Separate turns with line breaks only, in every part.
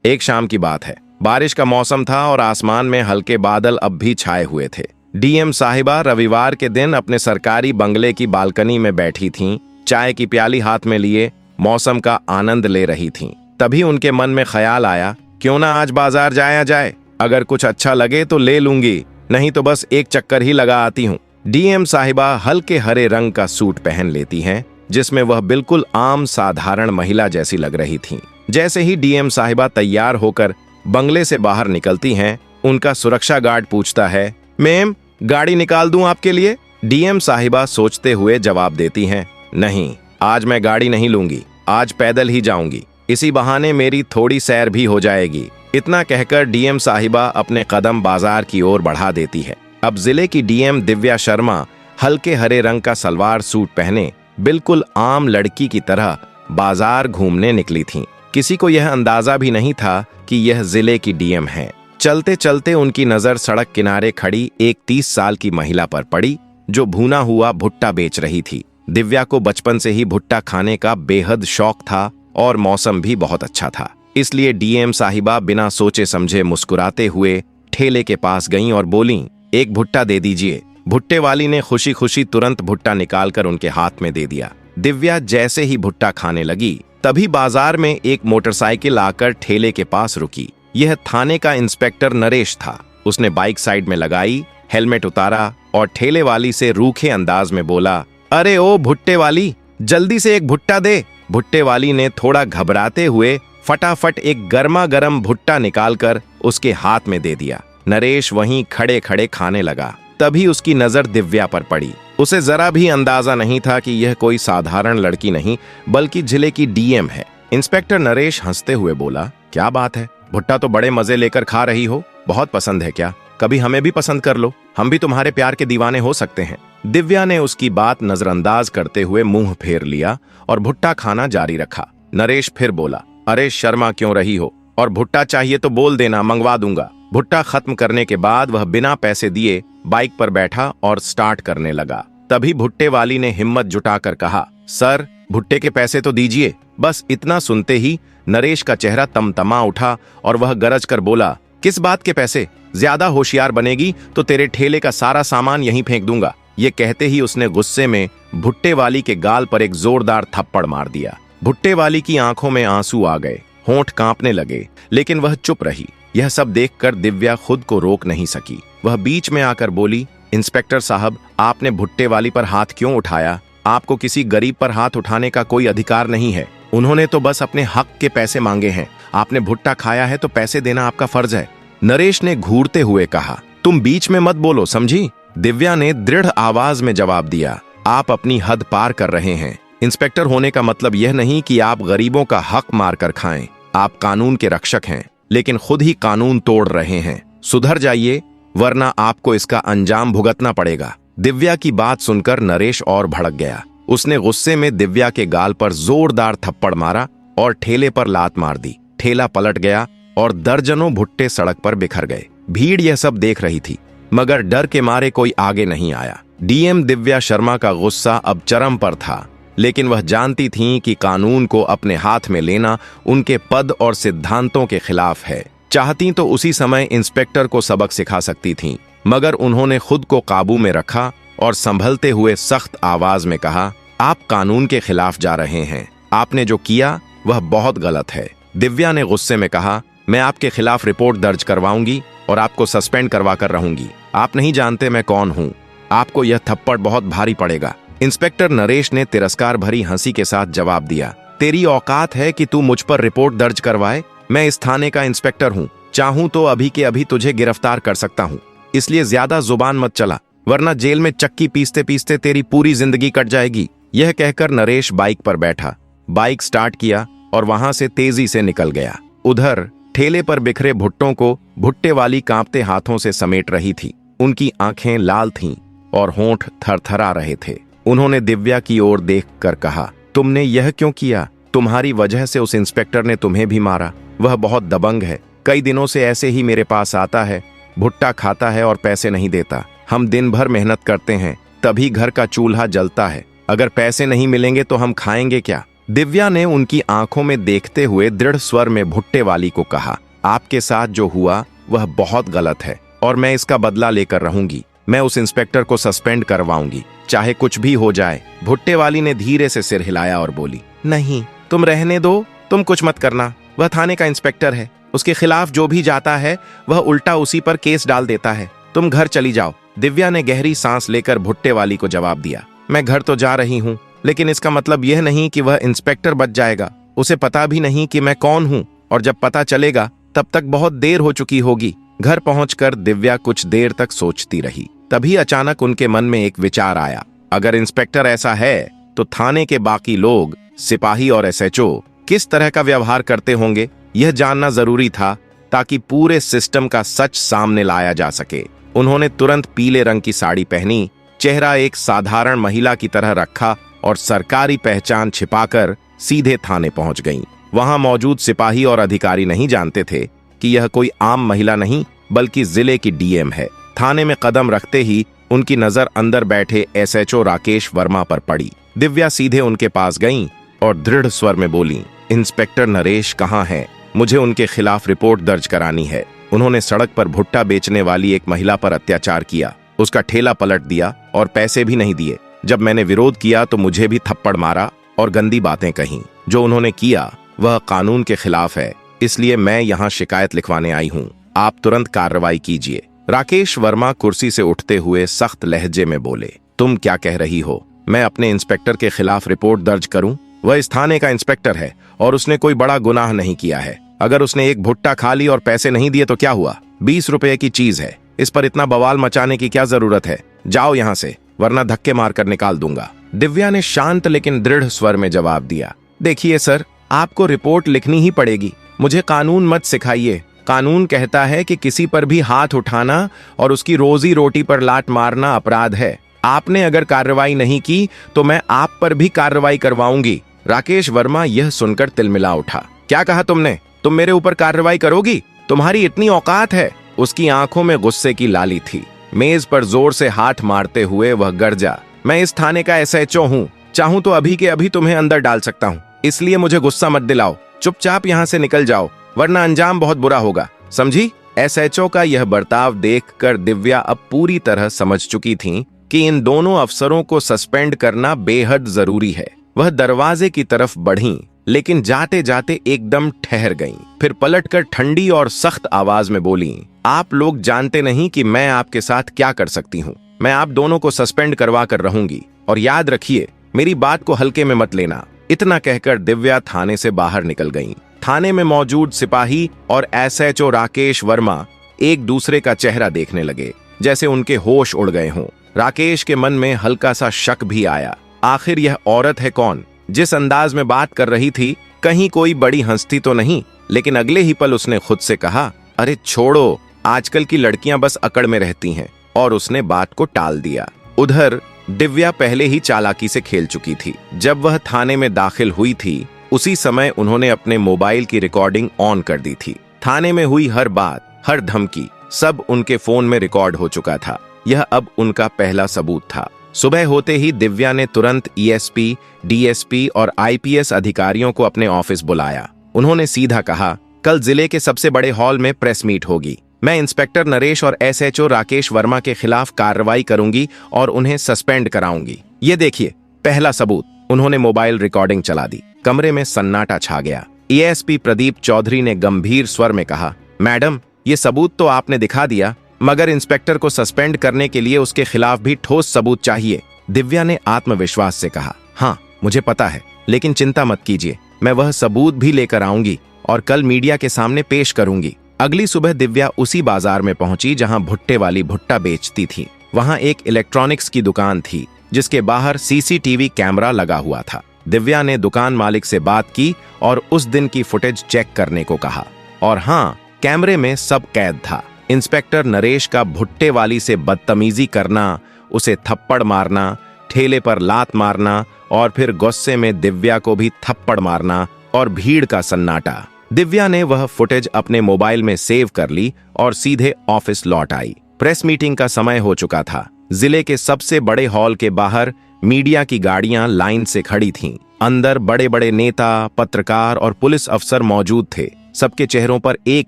एक शाम की बात है। बारिश का मौसम था और आसमान में हल्के बादल अब भी छाए हुए थे। डीएम साहिबा रविवार के दिन अपने सरकारी बंगले की बालकनी में बैठी थीं, चाय की प्याली हाथ में लिए मौसम का आनंद ले रही थीं। तभी उनके मन में ख्याल आया, क्यों ना आज बाजार जाया जाए। अगर कुछ अच्छा लगे तो ले लूंगी, नहीं तो बस एक चक्कर ही लगा आती हूँ। डीएम साहिबा हल्के हरे रंग का सूट पहन लेती हैं, जिसमें वह बिल्कुल आम साधारण महिला जैसी लग रही थीं। जैसे ही डीएम साहिबा तैयार होकर बंगले से बाहर निकलती हैं, उनका सुरक्षा गार्ड पूछता है, मैम गाड़ी निकाल दूं आपके लिए? डीएम साहिबा सोचते हुए जवाब देती हैं, नहीं, आज मैं गाड़ी नहीं लूंगी, आज पैदल ही जाऊंगी। इसी बहाने मेरी थोड़ी सैर भी हो जाएगी। इतना कहकर डीएम साहिबा अपने कदम बाजार की ओर बढ़ा देती है। अब जिले की डीएम दिव्या शर्मा हल्के हरे रंग का सलवार सूट पहने बिल्कुल आम लड़की की तरह बाजार घूमने निकली थीं। किसी को यह अंदाजा भी नहीं था कि यह जिले की डीएम है। चलते चलते उनकी नजर सड़क किनारे खड़ी एक 30 साल की महिला पर पड़ी, जो भुना हुआ भुट्टा बेच रही थी। दिव्या को बचपन से ही भुट्टा खाने का बेहद शौक था और मौसम भी बहुत अच्छा था, इसलिए डीएम साहिबा बिना सोचे समझे मुस्कुराते हुए ठेले के पास गईं और बोलीं, एक भुट्टा दे दीजिए। भुट्टे वाली ने खुशी खुशी तुरंत भुट्टा निकालकर उनके हाथ में दे दिया। दिव्या जैसे ही भुट्टा खाने लगी, तभी बाजार में एक मोटरसाइकिल आकर ठेले के पास रुकी। यह थाने का इंस्पेक्टर नरेश था। उसने बाइक साइड में लगाई, हेलमेट उतारा और ठेले वाली से रूखे अंदाज में बोला, अरे ओ भुट्टे वाली, जल्दी से एक भुट्टा दे। भुट्टे वाली ने थोड़ा घबराते हुए फटाफट एक गर्मा गर्म भुट्टा निकालकर उसके हाथ में दे दिया। नरेश वहीं खड़े खड़े खाने लगा। तभी उसकी नजर दिव्या पर पड़ी। उसे जरा भी अंदाजा नहीं था कि यह कोई साधारण लड़की नहीं, बल्कि जिले की डीएम है। इंस्पेक्टर नरेश हंसते हुए बोला, क्या बात है, भुट्टा तो बड़े मजे लेकर खा रही हो, बहुत पसंद है क्या? कभी हमें भी पसंद कर लो, हम भी तुम्हारे प्यार के दीवाने हो सकते हैं। दिव्या ने उसकी बात नजरअंदाज करते हुए मुंह फेर लिया और भुट्टा खाना जारी रखा। नरेश फिर बोला, अरे शर्मा क्यों रही हो, और भुट्टा चाहिए तो बोल देना, मंगवा दूंगा। भुट्टा खत्म करने के बाद वह बिना पैसे दिए बाइक पर बैठा और स्टार्ट करने लगा। तभी भुट्टे वाली ने हिम्मत जुटाकर कहा, सर भुट्टे के पैसे तो दीजिए। बस इतना सुनते ही नरेश का चेहरा तमतमा उठा और वह गरज कर बोला, किस बात के पैसे? ज्यादा होशियार बनेगी तो तेरे ठेले का सारा सामान यहीं फेंक दूंगा। ये कहते ही उसने गुस्से में भुट्टे वाली के गाल पर एक जोरदार थप्पड़ मार दिया। भुट्टे वाली की आंखों में आंसू आ गए, होंठ कांपने लगे, लेकिन वह चुप रही। यह सब देखकर दिव्या खुद को रोक नहीं सकी। वह बीच में आकर बोली, इंस्पेक्टर साहब, आपने भुट्टे वाली पर हाथ क्यों उठाया? आपको किसी गरीब पर हाथ उठाने का कोई अधिकार नहीं है। उन्होंने तो बस अपने हक के पैसे मांगे हैं। आपने भुट्टा खाया है तो पैसे देना आपका फर्ज है। नरेश ने घूरते हुए कहा, तुम बीच में मत बोलो, समझी? दिव्या ने दृढ़ आवाज में जवाब दिया, आप अपनी हद पार कर रहे हैं। इंस्पेक्टर होने का मतलब यह नहीं कि आप गरीबों का हक मार कर खाएं। आप कानून के रक्षक हैं, लेकिन खुद ही कानून तोड़ रहे हैं। सुधर जाइए, वरना आपको इसका अंजाम भुगतना पड़ेगा। दिव्या की बात सुनकर नरेश और भड़क गया। उसने गुस्से में दिव्या के गाल पर जोरदार थप्पड़ मारा और ठेले पर लात मार दी। ठेला पलट गया और दर्जनों भुट्टे सड़क पर बिखर गए। भीड़ यह सब देख रही थी, मगर डर के मारे कोई आगे नहीं आया। डीएम दिव्या शर्मा का गुस्सा अब चरम पर था, लेकिन वह जानती थीं कि कानून को अपने हाथ में लेना उनके पद और सिद्धांतों के खिलाफ है। चाहती तो उसी समय इंस्पेक्टर को सबक सिखा सकती थीं, मगर उन्होंने खुद को काबू में रखा और संभलते हुए सख्त आवाज में कहा, आप कानून के खिलाफ जा रहे हैं। आपने जो किया वह बहुत गलत है। दिव्या ने गुस्से में कहा, मैं आपके खिलाफ रिपोर्ट दर्ज करवाऊंगी और आपको सस्पेंड करवा कर रहूंगी। आप नहीं जानते मैं कौन हूं। आपको यह थप्पड़ बहुत भारी पड़ेगा। इंस्पेक्टर नरेश ने तिरस्कार भरी हंसी के साथ जवाब दिया, तेरी औकात है कि तू मुझ पर रिपोर्ट दर्ज करवाए? मैं इस थाने का इंस्पेक्टर हूँ। चाहूं तो अभी के अभी तुझे गिरफ्तार कर सकता हूँ, इसलिए ज्यादा जुबान मत चला, वरना जेल में चक्की पीसते पीसते तेरी पूरी जिंदगी कट जाएगी। यह कहकर नरेश बाइक पर बैठा, बाइक स्टार्ट किया और वहां से तेजी से निकल गया। उधर ठेले पर बिखरे भुट्टों को भुट्टे वाली कांपते हाथों से समेट रही थी। उनकी आंखें लाल थीं और होंठ थरथरा रहे थे। उन्होंने दिव्या की ओर देखकर कहा, तुमने यह क्यों किया? तुम्हारी वजह से उस इंस्पेक्टर ने तुम्हें भी मारा। वह बहुत दबंग है, कई दिनों से ऐसे ही मेरे पास आता है, भुट्टा खाता है और पैसे नहीं देता। हम दिन भर मेहनत करते हैं, तभी घर का चूल्हा जलता है। अगर पैसे नहीं मिलेंगे तो हम खाएंगे क्या? दिव्या ने उनकी आंखों में देखते हुए दृढ़ स्वर में भुट्टे वाली को कहा, आपके साथ जो हुआ वह बहुत गलत है और मैं इसका बदला लेकर रहूंगी। मैं उस इंस्पेक्टर को सस्पेंड करवाऊंगी, चाहे कुछ भी हो जाए। भुट्टे वाली ने धीरे से सिर हिलाया और बोली, नहीं, तुम रहने दो, तुम कुछ मत करना। वह थाने का इंस्पेक्टर है, उसके खिलाफ जो भी जाता है वह उल्टा उसी पर केस डाल देता है। तुम घर चली जाओ। दिव्या ने गहरी सांस लेकर भुट्टे वाली को जवाब दिया, मैं घर तो जा रही हूँ, लेकिन इसका मतलब यह नहीं कि वह इंस्पेक्टर बच जाएगा। उसे पता भी नहीं कि मैं कौन हूँ, और जब पता चलेगा तब तक बहुत देर हो चुकी होगी। घर पहुंचकर दिव्या कुछ देर तक सोचती रही। तभी अचानक उनके मन में एक विचार आया, अगर इंस्पेक्टर ऐसा है तो थाने के बाकी लोग, सिपाही और एसएचओ किस तरह का व्यवहार करते होंगे, यह जानना जरूरी था ताकि पूरे सिस्टम का सच सामने लाया जा सके। उन्होंने तुरंत पीले रंग की साड़ी पहनी, चेहरा एक साधारण महिला की तरह रखा और सरकारी पहचान छिपाकर सीधे थाने पहुंच गईं। वहां मौजूद सिपाही और अधिकारी नहीं जानते थे कि यह कोई आम महिला नहीं बल्कि जिले की डीएम है। थाने में कदम रखते ही उनकी नजर अंदर बैठे एसएचओ राकेश वर्मा पर पड़ी। दिव्या सीधे उनके पास गईं और दृढ़ स्वर में बोली, इंस्पेक्टर नरेश कहाँ हैं? मुझे उनके खिलाफ रिपोर्ट दर्ज करानी है। उन्होंने सड़क पर भुट्टा बेचने वाली एक महिला पर अत्याचार किया, उसका ठेला पलट दिया और पैसे भी नहीं दिए। जब मैंने विरोध किया तो मुझे भी थप्पड़ मारा और गंदी बातें कहीं। जो उन्होंने किया वह कानून के खिलाफ है, इसलिए मैं यहाँ शिकायत लिखवाने आई हूँ। आप तुरंत कार्रवाई कीजिए। राकेश वर्मा कुर्सी से उठते हुए सख्त लहजे में बोले, तुम क्या कह रही हो? मैं अपने इंस्पेक्टर के खिलाफ रिपोर्ट दर्ज करूं? वह इस थाने का इंस्पेक्टर है और उसने कोई बड़ा गुनाह नहीं किया है। अगर उसने एक भुट्टा खा ली और पैसे नहीं दिए तो क्या हुआ? 20 रुपए की चीज है, इस पर इतना बवाल मचाने की क्या जरूरत है? जाओ यहाँ से, वरना धक्के मारकर निकाल दूंगा। दिव्या ने शांत लेकिन दृढ़ स्वर में जवाब दिया, देखिए सर, आपको रिपोर्ट लिखनी ही पड़ेगी। मुझे कानून मत सिखाइए। कानून कहता है कि किसी पर भी हाथ उठाना और उसकी रोजी रोटी पर लात मारना अपराध है। आपने अगर कार्रवाई नहीं की तो मैं आप पर भी कार्रवाई करवाऊंगी। राकेश वर्मा यह सुनकर तिलमिला उठा। क्या कहा तुमने? तुम मेरे ऊपर कार्रवाई करोगी? तुम्हारी इतनी औकात है? उसकी आंखों में गुस्से की लाली थी। मेज पर जोर से हाथ मारते हुए वह गर्जा, मैं इस थाने का एसएचओ हूँ, चाहूं तो अभी के अभी तुम्हें अंदर डाल सकता हूँ, इसलिए मुझे गुस्सा मत दिलाओ। चुपचाप यहाँ से निकल जाओ, वरना अंजाम बहुत बुरा होगा, समझी? एसएचओ का यह बर्ताव देखकर दिव्या अब पूरी तरह समझ चुकी थी कि इन दोनों अफसरों को सस्पेंड करना बेहद जरूरी है। वह दरवाजे की तरफ बढ़ीं, लेकिन जाते जाते एकदम ठहर गईं। फिर पलटकर ठंडी और सख्त आवाज में बोली, आप लोग जानते नहीं कि मैं आपके साथ क्या कर सकती हूँ। मैं आप दोनों को सस्पेंड करवा कर रहूंगी, और याद रखिए, मेरी बात को हल्के में मत लेना। इतना कहकर दिव्या थाने से बाहर निकल गईं। थाने में मौजूद सिपाही और एसएचओ राकेश वर्मा एक दूसरे का चेहरा देखने लगे, जैसे उनके होश उड़ गए हों। राकेश के मन में हल्का सा शक भी आया, आखिर यह औरत है कौन? जिस अंदाज में बात कर रही थी, कहीं कोई बड़ी हस्ती तो नहीं? लेकिन अगले ही पल उसने खुद से कहा, अरे छोड़ो, आजकल की लड़कियां बस अकड़ में रहती हैं, और उसने बात को टाल दिया। उधर दिव्या पहले ही चालाकी से खेल चुकी थी। जब वह थाने में दाखिल हुई थी, उसी समय उन्होंने अपने मोबाइल की रिकॉर्डिंग ऑन कर दी थी। थाने में हुई हर बात, हर धमकी, सब उनके फोन में रिकॉर्ड हो चुका था। यह अब उनका पहला सबूत था। सुबह होते ही दिव्या ने तुरंत ईएसपी, डीएसपी और आईपीएस अधिकारियों को अपने ऑफिस बुलाया। उन्होंने सीधा कहा, कल जिले के सबसे बड़े हॉल में प्रेस मीट होगी। मैं इंस्पेक्टर नरेश और एसएचओ राकेश वर्मा के खिलाफ कार्रवाई करूंगी और उन्हें सस्पेंड कराऊंगी। ये देखिए, पहला सबूत। उन्होंने मोबाइल रिकॉर्डिंग चला दी। कमरे में सन्नाटा छा गया। ईएसपी प्रदीप चौधरी ने गंभीर स्वर में कहा, मैडम, ये सबूत तो आपने दिखा दिया, मगर इंस्पेक्टर को सस्पेंड करने के लिए उसके खिलाफ भी ठोस सबूत चाहिए। दिव्या ने आत्मविश्वास से कहा, हाँ मुझे पता है, लेकिन चिंता मत कीजिए, मैं वह सबूत भी लेकर आऊंगी और कल मीडिया के सामने पेश करूंगी। अगली सुबह दिव्या उसी बाजार में पहुंची जहां भुट्टे वाली भुट्टा बेचती थी। वहां एक इलेक्ट्रॉनिक्स की दुकान थी, जिसके बाहर सीसीटीवी कैमरा लगा हुआ था। दिव्या ने दुकान मालिक से बात की और उस दिन की फुटेज चेक करने को कहा, और हाँ, कैमरे में सब कैद था। इंस्पेक्टर नरेश का भुट्टे वाली से बदतमीजी करना, उसे थप्पड़ मारना, ठेले पर लात मारना और फिर गुस्से में दिव्या को भी थप्पड़ मारना, और भीड़ का सन्नाटा। दिव्या ने वह फुटेज अपने मोबाइल में सेव कर ली और सीधे ऑफिस लौट आई। प्रेस मीटिंग का समय हो चुका था। जिले के सबसे बड़े हॉल के बाहर मीडिया की गाड़ियां लाइन से खड़ी थीं। अंदर बड़े बड़े नेता, पत्रकार और पुलिस अफसर मौजूद थे। सबके चेहरों पर एक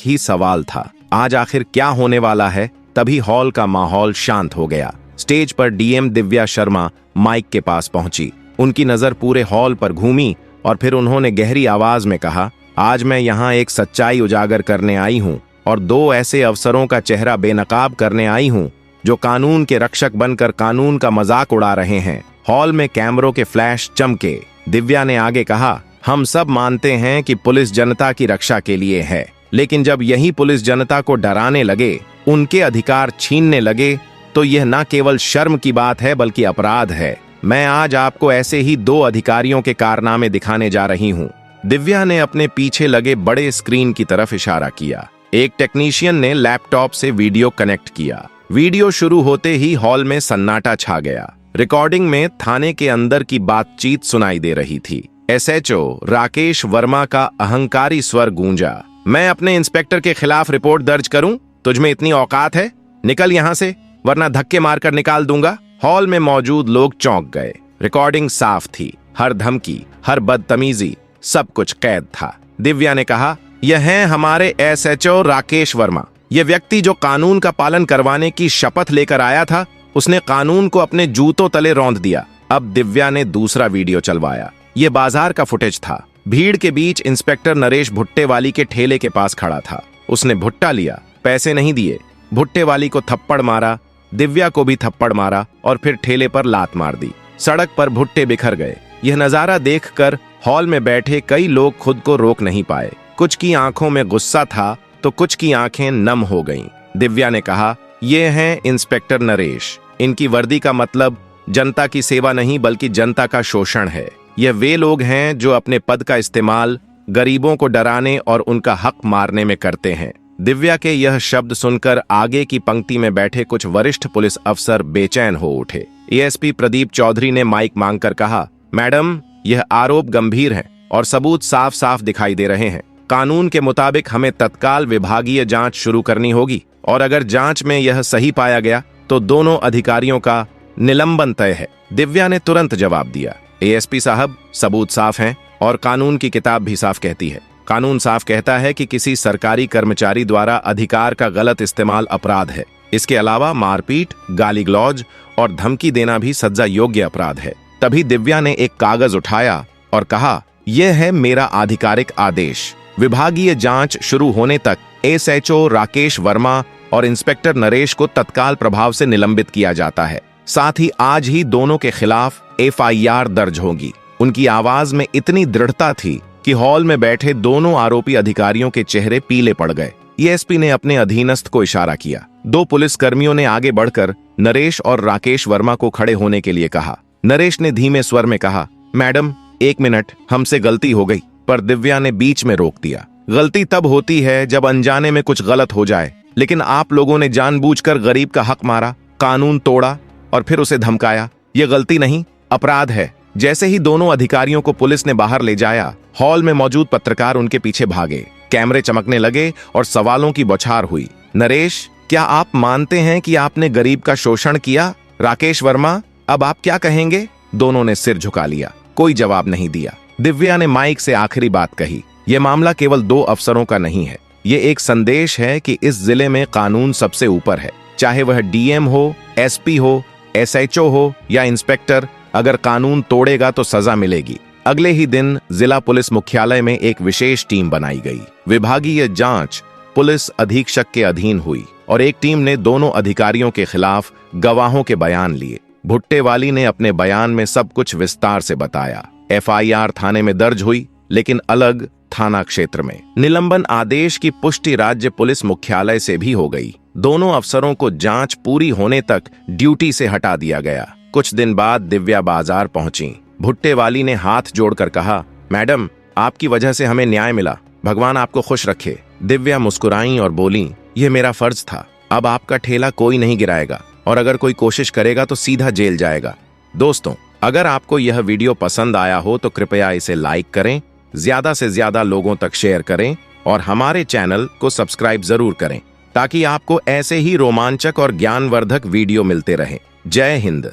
ही सवाल था, आज आखिर क्या होने वाला है। तभी हॉल का माहौल शांत हो गया। स्टेज पर डीएम दिव्या शर्मा माइक के पास पहुंची। उनकी नजर पूरे हॉल पर घूमी और फिर उन्होंने गहरी आवाज में कहा, आज मैं यहाँ एक सच्चाई उजागर करने आई हूँ और दो ऐसे अफसरों का चेहरा बेनकाब करने आई हूँ जो कानून के रक्षक बनकर कानून का मजाक उड़ा रहे हैं। हॉल में कैमरों के फ्लैश चमके। दिव्या ने आगे कहा, हम सब मानते हैं कि पुलिस जनता की रक्षा के लिए है, लेकिन जब यही पुलिस जनता को डराने लगे, उनके अधिकार छीनने लगे, तो यह न केवल शर्म की बात है बल्कि अपराध है। मैं आज आपको ऐसे ही दो अधिकारियों के कारनामे दिखाने जा रही हूँ। दिव्या ने अपने पीछे लगे बड़े स्क्रीन की तरफ इशारा किया। एक टेक्नीशियन ने लैपटॉप से वीडियो कनेक्ट किया। वीडियो शुरू होते ही हॉल में सन्नाटा छा गया। रिकॉर्डिंग में थाने के अंदर की बातचीत सुनाई दे रही थी। एसएचओ राकेश वर्मा का अहंकारी स्वर गूंजा, मैं अपने इंस्पेक्टर के खिलाफ रिपोर्ट दर्ज करूं? तुझमें इतनी औकात है? निकल यहां से, वरना धक्के मारकर निकाल दूंगा। हॉल में मौजूद लोग चौंक गए। रिकॉर्डिंग साफ थी, हर धमकी, हर बदतमीजी, सब कुछ कैद था। दिव्या ने कहा, यह हैं हमारे एसएचओ राकेश वर्मा। यह व्यक्ति जो कानून का पालन करवाने की शपथ लेकर आया था, उसने कानून को अपने जूतों तले रौंद दिया। अब दिव्या ने दूसरा वीडियो चलवाया। यह बाजार का फुटेज था। भीड़ के बीच इंस्पेक्टर नरेश भुट्टे वाली के ठेले के पास खड़ा था। उसने भुट्टा लिया, पैसे नहीं दिए, भुट्टे वाली को थप्पड़ मारा, दिव्या को भी थप्पड़ मारा और फिर ठेले पर लात मार दी। सड़क पर भुट्टे बिखर गए। यह नजारा देखकर हॉल में बैठे कई लोग खुद को रोक नहीं पाए। कुछ की आंखों में गुस्सा था तो कुछ की आंखें नम हो गईं। दिव्या ने कहा, ये हैं इंस्पेक्टर नरेश। इनकी वर्दी का मतलब जनता की सेवा नहीं बल्कि जनता का शोषण है। यह वे लोग हैं जो अपने पद का इस्तेमाल गरीबों को डराने और उनका हक मारने में करते हैं। दिव्या के यह शब्द सुनकर आगे की पंक्ति में बैठे कुछ वरिष्ठ पुलिस अफसर बेचैन हो उठे। एएसपी प्रदीप चौधरी ने माइक मांगकर कहा, मैडम, यह आरोप गंभीर है और सबूत साफ साफ दिखाई दे रहे हैं। कानून के मुताबिक हमें तत्काल विभागीय जांच शुरू करनी होगी और अगर जांच में यह सही पाया गया तो दोनों अधिकारियों का निलंबन तय है। दिव्या ने तुरंत जवाब दिया, एएसपी साहब, सबूत साफ हैं और कानून की किताब भी साफ कहती है। कानून साफ कहता है कि किसी सरकारी कर्मचारी द्वारा अधिकार का गलत इस्तेमाल अपराध है। इसके अलावा मारपीट, गाली गलौज और धमकी देना भी सजा योग्य अपराध है। तभी दिव्या ने एक कागज उठाया और कहा, यह है मेरा आधिकारिक आदेश। विभागीय जांच शुरू होने तक एसएचओ राकेश वर्मा और इंस्पेक्टर नरेश को तत्काल प्रभाव से निलंबित किया जाता है। साथ ही आज ही दोनों के खिलाफ एफआईआर दर्ज होगी। उनकी आवाज में इतनी दृढ़ता थी कि हॉल में बैठे दोनों आरोपी अधिकारियों के चेहरे पीले पड़ गए। एएसपी ने अपने अधीनस्थ को इशारा किया। दो पुलिस कर्मियों ने आगे बढ़कर नरेश और राकेश वर्मा को खड़े होने के लिए कहा। नरेश ने धीमे स्वर में कहा, मैडम, 1 मिनट, हमसे गलती हो गई। पर दिव्या ने बीच में रोक दिया। गलती तब होती है जब अनजाने में कुछ गलत हो जाए, लेकिन आप लोगों ने जानबूझकर गरीब का हक मारा, कानून तोड़ा और फिर उसे धमकाया। यह गलती नहीं, अपराध है। जैसे ही दोनों अधिकारियों को पुलिस ने बाहर ले जाया, हॉल में मौजूद पत्रकार उनके पीछे भागे। कैमरे चमकने लगे और सवालों की बौछार हुई। नरेश, क्या आप मानते हैं कि आपने गरीब का शोषण किया? राकेश वर्मा, अब आप क्या कहेंगे? दोनों ने सिर झुका लिया, कोई जवाब नहीं दिया। दिव्या ने माइक से आखिरी बात कही, यह मामला केवल 2 अफसरों का नहीं है। ये एक संदेश है कि इस जिले में कानून सबसे ऊपर है। चाहे वह डीएम हो, एसपी हो, एसएचओ हो या इंस्पेक्टर, अगर कानून तोड़ेगा तो सजा मिलेगी। अगले ही दिन जिला पुलिस मुख्यालय में एक विशेष टीम बनाई गई। विभागीय जांच पुलिस अधीक्षक के अधीन हुई और एक टीम ने दोनों अधिकारियों के खिलाफ गवाहों के बयान लिए। भुट्टे वाली ने अपने बयान में सब कुछ विस्तार से बताया। एफआईआर थाने में दर्ज हुई, लेकिन अलग थाना क्षेत्र में। निलंबन आदेश की पुष्टि राज्य पुलिस मुख्यालय से भी हो गई। दोनों अफसरों को जांच पूरी होने तक ड्यूटी से हटा दिया गया। कुछ दिन बाद दिव्या बाजार पहुंची। भुट्टे वाली ने हाथ जोड़कर कहा, मैडम, आपकी वजह से हमें न्याय मिला, भगवान आपको खुश रखे। दिव्या मुस्कुराई और बोली, यह मेरा फर्ज था। अब आपका ठेला कोई नहीं गिराएगा और अगर कोई कोशिश करेगा तो सीधा जेल जाएगा। दोस्तों, अगर आपको यह वीडियो पसंद आया हो तो कृपया इसे लाइक करें, ज्यादा से ज्यादा लोगों तक शेयर करें और हमारे चैनल को सब्सक्राइब जरूर करें ताकि आपको ऐसे ही रोमांचक और ज्ञानवर्धक वीडियो मिलते रहें। जय हिंद।